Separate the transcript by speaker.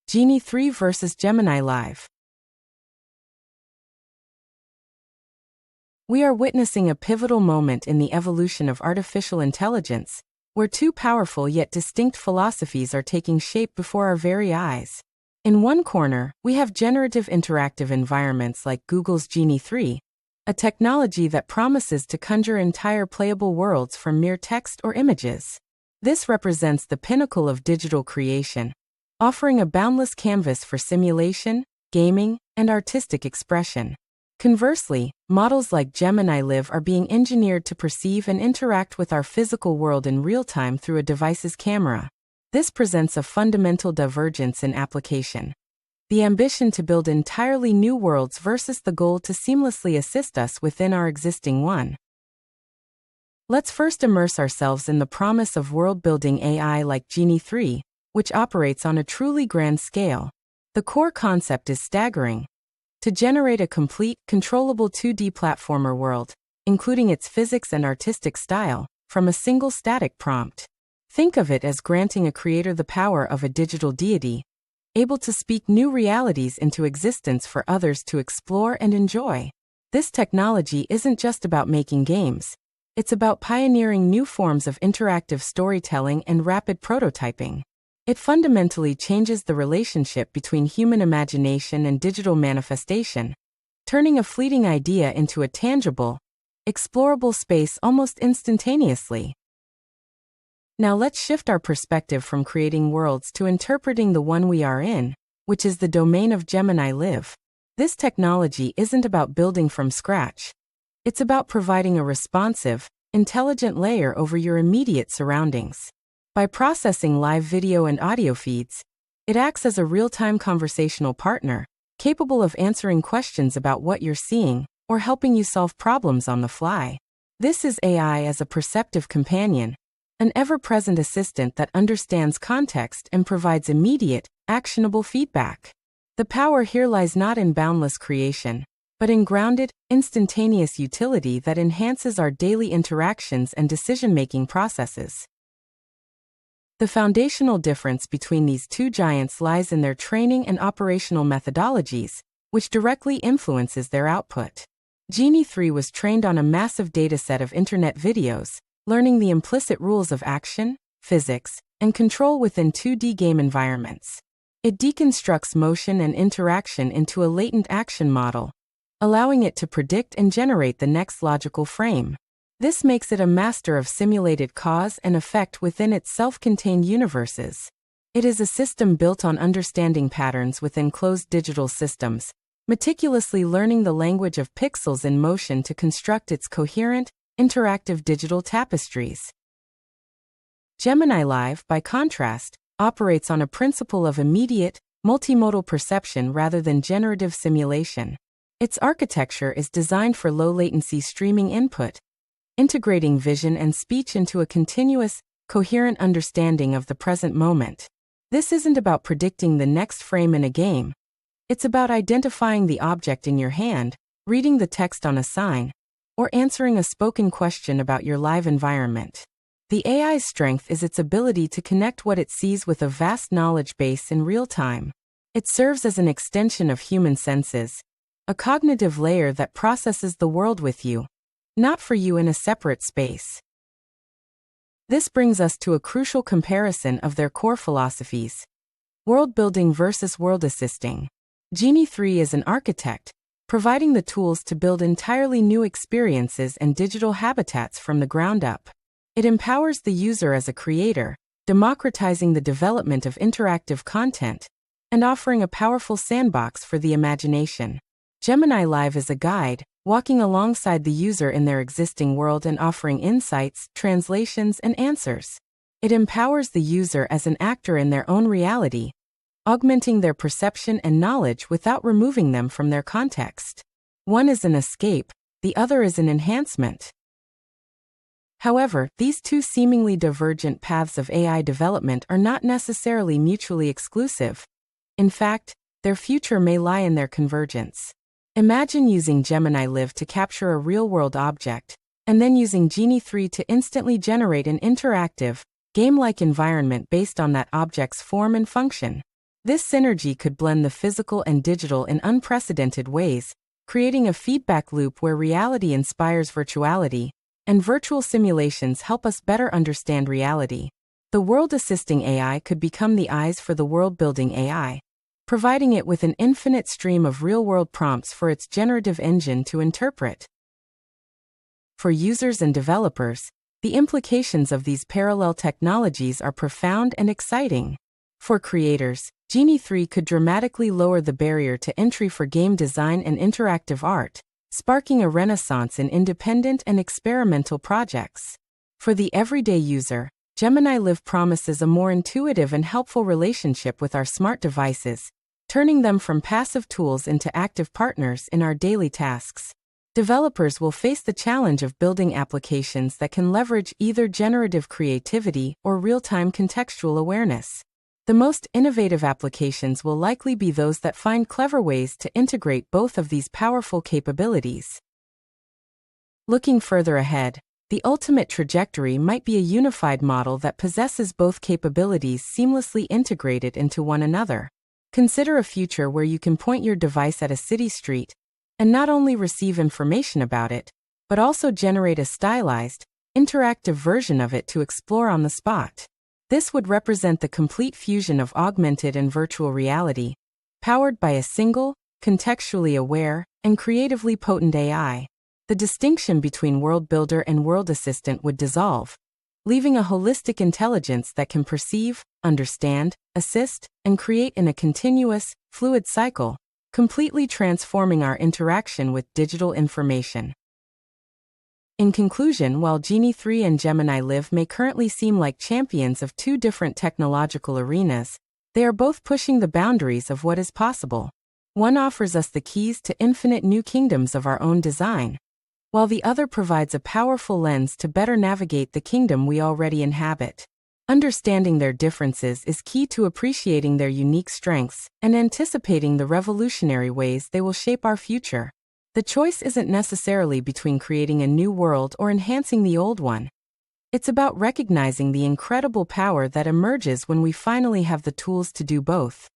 Speaker 1: Genie 3 versus Gemini Live. We are witnessing a pivotal moment in the evolution of artificial intelligence, where two powerful yet distinct philosophies are taking shape before our very eyes. In one corner, we have generative interactive environments like Google's Genie 3, a technology that promises to conjure entire playable worlds from mere text or images. This represents the pinnacle of digital creation, offering a boundless canvas for simulation, gaming, and artistic expression. Conversely, models like Gemini Live are being engineered to perceive and interact with our physical world in real time through a device's camera. This presents a fundamental divergence in application. The ambition to build entirely new worlds versus the goal to seamlessly assist us within our existing one. Let's first immerse ourselves in the promise of world-building AI like Genie 3, which operates on a truly grand scale. The core concept is staggering. To generate a complete, controllable 2D platformer world, including its physics and artistic style, from a single static prompt. Think of it as granting a creator the power of a digital deity, able to speak new realities into existence for others to explore and enjoy. This technology isn't just about making games. It's about pioneering new forms of interactive storytelling and rapid prototyping. It fundamentally changes the relationship between human imagination and digital manifestation, turning a fleeting idea into a tangible, explorable space almost instantaneously. Now let's shift our perspective from creating worlds to interpreting the one we are in, which is the domain of Gemini Live. This technology isn't about building from scratch. It's about providing a responsive, intelligent layer over your immediate surroundings. By processing live video and audio feeds, it acts as a real-time conversational partner, capable of answering questions about what you're seeing or helping you solve problems on the fly. This is AI as a perceptive companion, an ever-present assistant that understands context and provides immediate, actionable feedback. The power here lies not in boundless creation, but in grounded, instantaneous utility that enhances our daily interactions and decision-making processes. The foundational difference between these two giants lies in their training and operational methodologies, which directly influences their output. Genie 3 was trained on a massive dataset of internet videos, learning the implicit rules of action, physics, and control within 2D game environments. It deconstructs motion and interaction into a latent action model, allowing it to predict and generate the next logical frame. This makes it a master of simulated cause and effect within its self-contained universes. It is a system built on understanding patterns within closed digital systems, meticulously learning the language of pixels in motion to construct its coherent, interactive digital tapestries. Gemini Live, by contrast, operates on a principle of immediate, multimodal perception rather than generative simulation. Its architecture is designed for low-latency streaming input, integrating vision and speech into a continuous, coherent understanding of the present moment. This isn't about predicting the next frame in a game. It's about identifying the object in your hand, reading the text on a sign, or answering a spoken question about your live environment. The AI's strength is its ability to connect what it sees with a vast knowledge base in real time. It serves as an extension of human senses, a cognitive layer that processes the world with you, not for you in a separate space. This brings us to a crucial comparison of their core philosophies. World building versus world assisting. Genie 3 is an architect, providing the tools to build entirely new experiences and digital habitats from the ground up. It empowers the user as a creator, democratizing the development of interactive content, and offering a powerful sandbox for the imagination. Gemini Live is a guide, walking alongside the user in their existing world and offering insights, translations, and answers. It empowers the user as an actor in their own reality, augmenting their perception and knowledge without removing them from their context. One is an escape, the other is an enhancement. However, these two seemingly divergent paths of AI development are not necessarily mutually exclusive. In fact, their future may lie in their convergence. Imagine using Gemini Live to capture a real-world object, and then using Genie 3 to instantly generate an interactive, game-like environment based on that object's form and function. This synergy could blend the physical and digital in unprecedented ways, creating a feedback loop where reality inspires virtuality, and virtual simulations help us better understand reality. The world-assisting AI could become the eyes for the world-building AI, providing it with an infinite stream of real-world prompts for its generative engine to interpret. For users and developers, the implications of these parallel technologies are profound and exciting. For creators, Genie 3 could dramatically lower the barrier to entry for game design and interactive art, sparking a renaissance in independent and experimental projects. For the everyday user, Gemini Live promises a more intuitive and helpful relationship with our smart devices, turning them from passive tools into active partners in our daily tasks. Developers will face the challenge of building applications that can leverage either generative creativity or real-time contextual awareness. The most innovative applications will likely be those that find clever ways to integrate both of these powerful capabilities. Looking further ahead, the ultimate trajectory might be a unified model that possesses both capabilities seamlessly integrated into one another. Consider a future where you can point your device at a city street and not only receive information about it, but also generate a stylized, interactive version of it to explore on the spot. This would represent the complete fusion of augmented and virtual reality, powered by a single, contextually aware, and creatively potent AI. The distinction between world builder and world assistant would dissolve, leaving a holistic intelligence that can perceive, understand, assist, and create in a continuous, fluid cycle, completely transforming our interaction with digital information. In conclusion, while Genie 3 and Gemini Live may currently seem like champions of two different technological arenas, they are both pushing the boundaries of what is possible. One offers us the keys to infinite new kingdoms of our own design, while the other provides a powerful lens to better navigate the kingdom we already inhabit. Understanding their differences is key to appreciating their unique strengths and anticipating the revolutionary ways they will shape our future. The choice isn't necessarily between creating a new world or enhancing the old one. It's about recognizing the incredible power that emerges when we finally have the tools to do both.